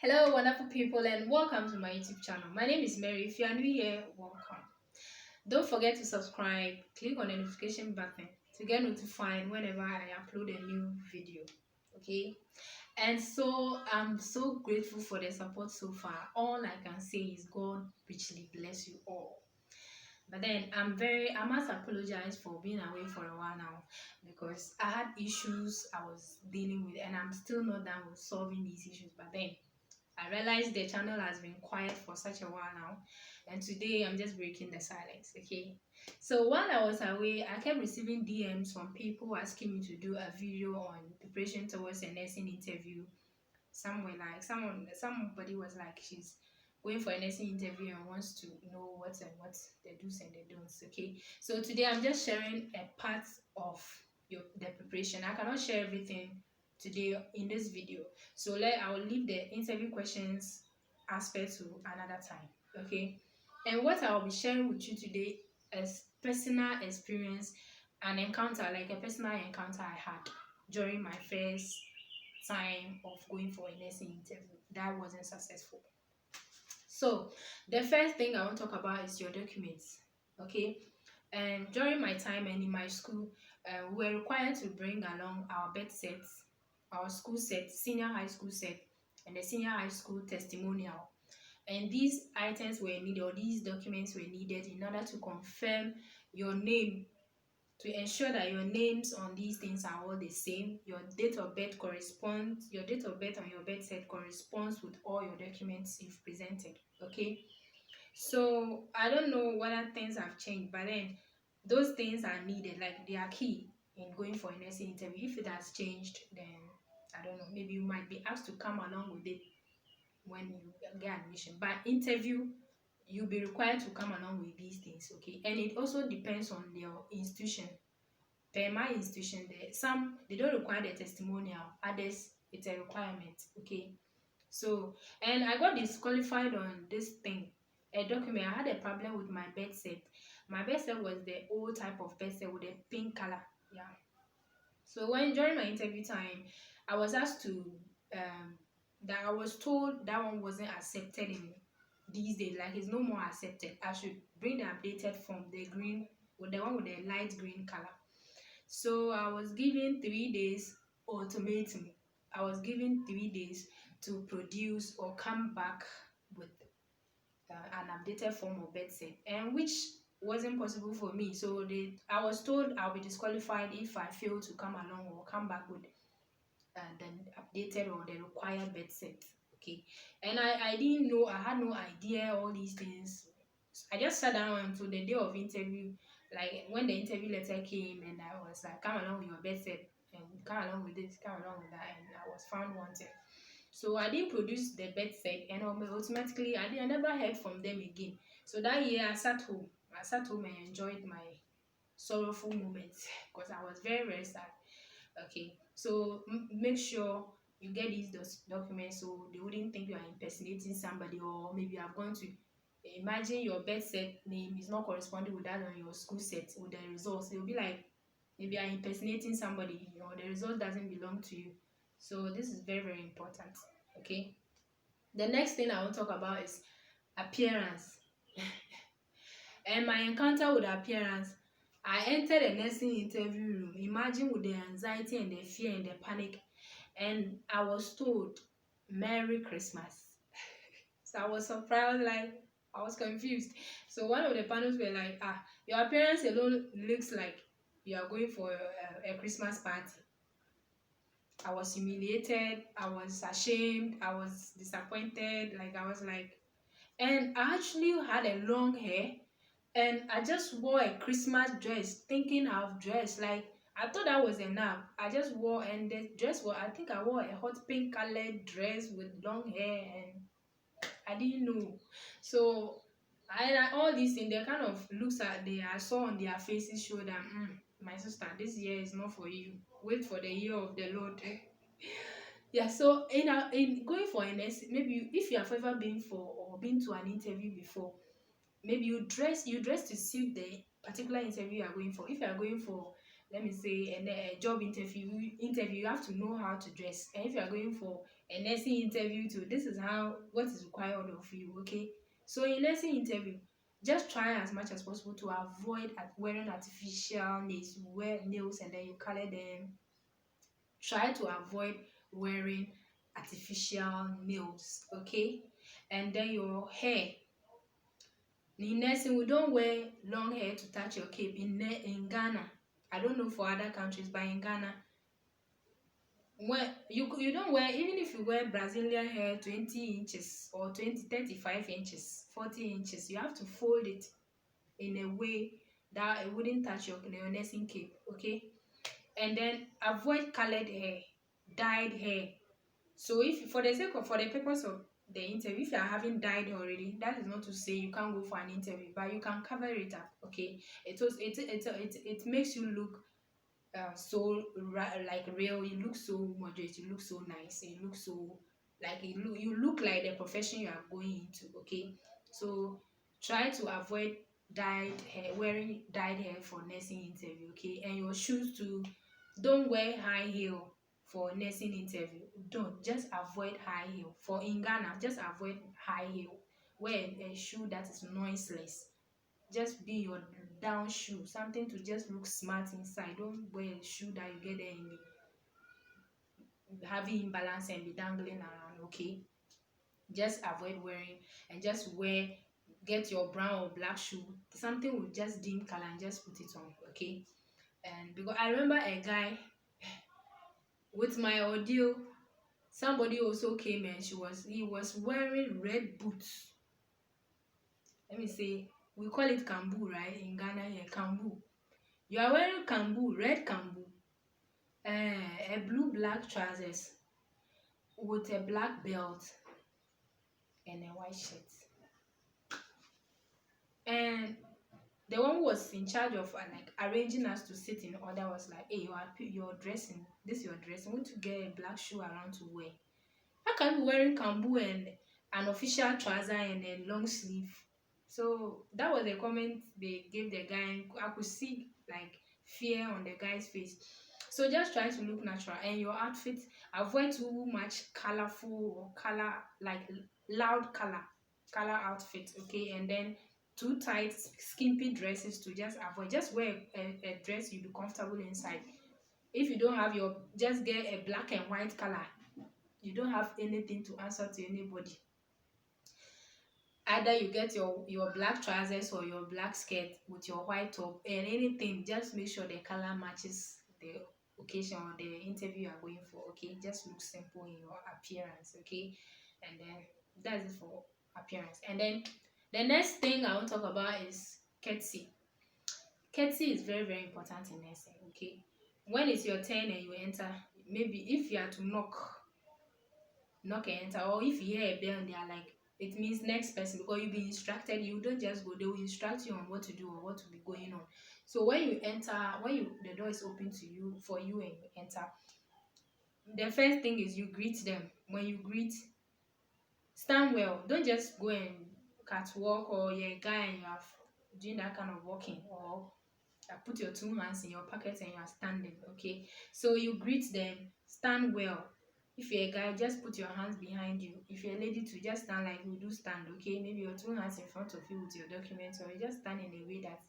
Hello, wonderful people, and welcome to my YouTube channel. My name is Mary. If you are new here, welcome. Don't forget to subscribe, click on the notification button to get notified whenever I upload a new video. Okay, and so I'm so grateful for the support so far. All I can say is God richly bless you all. But then I must apologize for being away for a while now because I had issues I was dealing with, and I'm still not done with solving these issues. But then I realized the channel has been quiet for such a while now, and today I'm just breaking the silence. Okay, so while I was away, I kept receiving DMs from people asking me to do a video on preparation towards a nursing interview. Somewhere like somebody was like she's going for a nursing interview and wants to know what's the do's and the don'ts. Okay, so today I'm just sharing a part of the preparation. I cannot share everything today in this video, so I will leave the interview questions aspect to another time. Okay, and what I will be sharing with you today is personal experience, an encounter, like a personal encounter I had during my first time of going for a nursing interview that wasn't successful. So the first thing I want to talk about is your documents. Okay, and during my time and in my school, we were required to bring along our bed sets, our school set, senior high school set, and the senior high school testimonial. And these items were needed, or these documents were needed in order to confirm your name, to ensure that your names on these things are all the same. Your date of birth corresponds, your date of birth on your birth set corresponds with all your documents you've presented. Okay, so I don't know whether things have changed, but then those things are needed, like they are key in going for a nursing interview. If it has changed, then I don't know, maybe you might be asked to come along with it when you get admission. But interview, you'll be required to come along with these things. Okay, and it also depends on your institution. Per my institution, some they don't require the testimonial, others it's a requirement. Okay, so and I got disqualified on this thing, a document. I had a problem with my bed set. My bed set was the old type of bed set with a pink color. Yeah, so when during my interview time, I was asked to that I was told that one wasn't accepted in these days, like it's no more accepted. I should bring the updated form, the green, with the one with the light green color. So I was given 3 days ultimatum. I was given 3 days to produce or come back with an updated form of bed set, and which wasn't possible for me. So I was told I'll be disqualified if I fail to come along or come back with the updated or the required bed set. Okay, and I didn't know, I had no idea all these things. I just sat down until the day of interview, like when the interview letter came, and I was like, come along with your bed set and come along with this, come along with that, and I was found wanted. So I didn't produce the bed set, and automatically I never heard from them again. So that year I sat home. I sat home and enjoyed my sorrowful moments because I was very, very sad. Okay, so make sure you get these documents so they wouldn't think you are impersonating somebody, or maybe you have gone to imagine your bed set name is not corresponding with that on your school set with the results. They'll be like, maybe you are impersonating somebody, the result doesn't belong to you. So this is very, very important. Okay, the next thing I want to talk about is appearance. And my encounter with appearance, I entered a nursing interview room. Imagine with the anxiety and the fear and the panic, and I was told, "Merry Christmas." So I was surprised, like I was confused. So one of the panels were like, your appearance alone looks like you are going for a Christmas party." I was humiliated, I was ashamed, I was disappointed, like I was like, and I actually had a long hair, and I just wore a Christmas dress, thinking I've dressed. Like I thought that was enough. I just wore, and the dress was, I think I wore a hot pink colored dress with long hair, and I didn't know. So all these things, the kind of looks that I saw on their faces showed that, my sister, this year is not for you. Wait for the year of the Lord. Yeah, so in going for an maybe if you have ever been for or been to an interview before, maybe you dress to suit the particular interview you are going for. If you are going for, let me say, a job interview, you have to know how to dress. And if you are going for a nursing interview too. This is how what is required of you, okay? So in nursing interview, just try as much as possible to avoid wearing artificial nails. You wear nails and then you color them. Try to avoid wearing artificial nails, okay? And then your hair. In nursing, we don't wear long hair to touch your cape. In Ghana, I don't know for other countries, but in Ghana, when you don't wear, even if you wear Brazilian hair 20 inches or 35 inches, 40 inches, you have to fold it in a way that it wouldn't touch your nursing cape, okay? And then avoid colored hair, dyed hair. So if for the sake of for the purpose of the interview, if you are having dyed already, that is not to say you can't go for an interview, but you can cover it up, okay? It makes you look like real. You look so moderate, you look so nice, you look so like you look like the profession you are going into, okay? So try to avoid wearing dyed hair for nursing interview, okay? And your shoes too, don't wear high heel for nursing interview. Don't, just avoid high heel. For in Ghana, just avoid high heel. Wear a shoe that is noiseless. Just be your down shoe, something to just look smart inside. Don't wear a shoe that you get there in the having imbalance and be dangling around, okay? Just avoid wearing and just get your brown or black shoe, something with just dim color, and just put it on, okay? And because I remember a guy with my ordeal, somebody also came and he was wearing red boots. Let me say, we call it kambu, right? In Ghana here, kambu. You are wearing kambu, red kambu, a blue black trousers with a black belt and a white shirt. And the one who was in charge of like arranging us to sit in order was like, hey, you're dressing, this you're dressing, want to get a black shoe around to wear. How can you be wearing kambu and an official trouser and a long sleeve? So that was the comment they gave the guy. I could see like fear on the guy's face. So just try to look natural, and your outfit, avoid too much colorful or loud color outfit, okay? And then too tight skimpy dresses to just avoid. Just wear a dress you be comfortable inside. If you don't have just get a black and white color. You don't have anything to answer to anybody. Either you get your black trousers or your black skirt with your white top and anything, just make sure the color matches the occasion or the interview you are going for, okay? Just look simple in your appearance, okay? And then that's it for appearance. And then the next thing I want to talk about is courtesy. Courtesy is very, very important in nursing, okay? When it's your turn and you enter, maybe if you are to knock and enter, or if you hear a bell and they are like, it means next person, because you'll be instructed. You don't just go, they will instruct you on what to do or what to be going on. So when you enter, the door is open to you for you and you enter, the first thing is you greet them. When you greet, stand well. Don't just go and catwalk, or you're a guy and you have doing that kind of walking, or put your 2 hands in your pockets and you are standing, okay? So you greet them, stand well. If you're a guy, just put your hands behind you. If you're a lady too, just stand like we do stand, okay? Maybe your 2 hands in front of you with your documents, or you just stand in a way that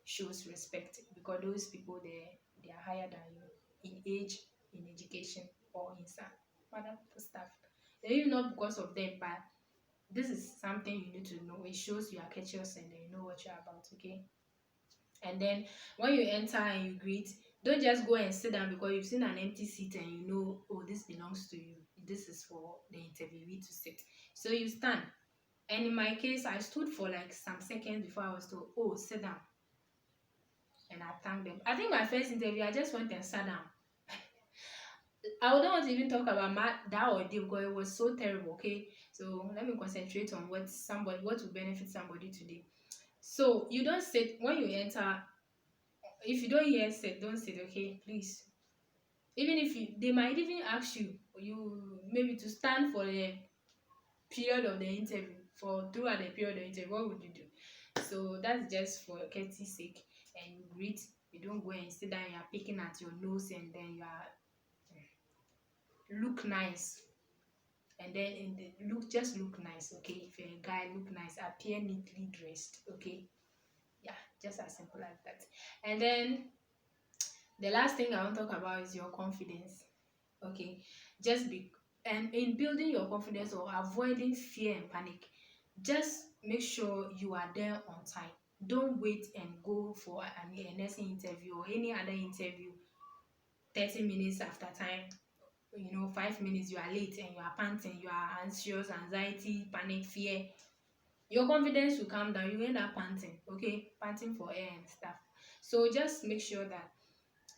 shows respect, because those people, they are higher than you in age, in education, or in some other stuff. Maybe not because of them, but this is something you need to know. It shows you are courteous and you know what you're about, okay? And then when you enter and you greet, don't just go and sit down because you've seen an empty seat and you know, oh, this belongs to you. This is for the interviewee to sit. So you stand. And in my case, I stood for like some seconds before I was told, oh, sit down. And I thanked them. I think my first interview, I just went and sat down. I don't want to even talk about that ordeal because it was so terrible, okay? So let me concentrate on what will benefit somebody today. So you don't sit when you enter. If you don't hear sit, don't sit, okay? Please. Even if they might even ask you maybe to stand for the period of the interview, throughout the period of the interview, what would you do? So that's just for courtesy's sake. And you greet, you don't go and sit down, you are picking at your nose and then you are look nice. and then in the look, just look nice, okay? If you're a guy, look nice, appear neatly dressed, okay? Yeah, just as simple as that. And then the last thing I want to talk about is your confidence, okay? Just be and in building your confidence or avoiding fear and panic, just make sure you are there on time. Don't wait and go for a nursing interview or any other interview 30 minutes after time. 5 minutes you are late and you are panting, you are anxious, anxiety, panic, fear. Your confidence will come down, you end up panting, okay? Panting for air and stuff. So just make sure that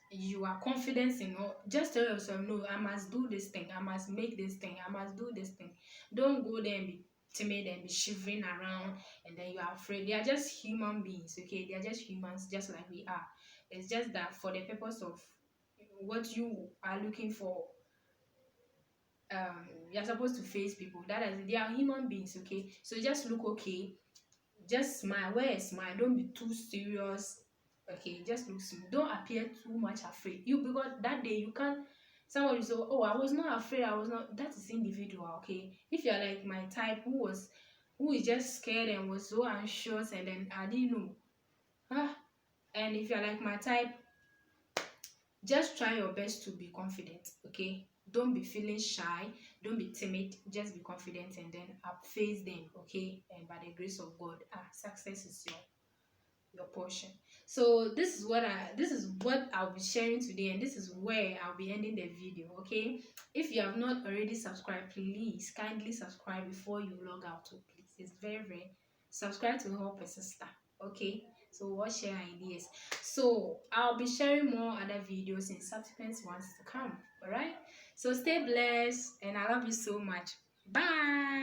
you are confident in all. Just tell yourself, no, I must do this thing, I must make this thing, I must do this thing. Don't go there and be timid and be shivering around and then you are afraid. They are just human beings, okay? They are just humans, just like we are. It's just that for the purpose of what you are looking for, you're supposed to face people. That is, they are human beings, okay? So just look okay, just smile, wear a smile, don't be too serious, okay? Just look smooth, don't appear too much afraid. You, because that day you can't, somebody say, oh, I was not afraid, I was not. That is individual, okay? If you're like my type, who is just scared and was so anxious and then I didn't know, and if you're like my type, just try your best to be confident, okay? Don't be feeling shy, don't be timid, just be confident and then face them, okay? And by the grace of God, success is your portion. So this is what I'll be sharing today, and this is where I'll be ending the video, okay? If you have not already subscribed, please kindly subscribe before you log out, please. It's very subscribe to help a sister, okay? So what share ideas. So I'll be sharing more other videos in subsequent ones to come. All right, so stay blessed and I love you so much. Bye.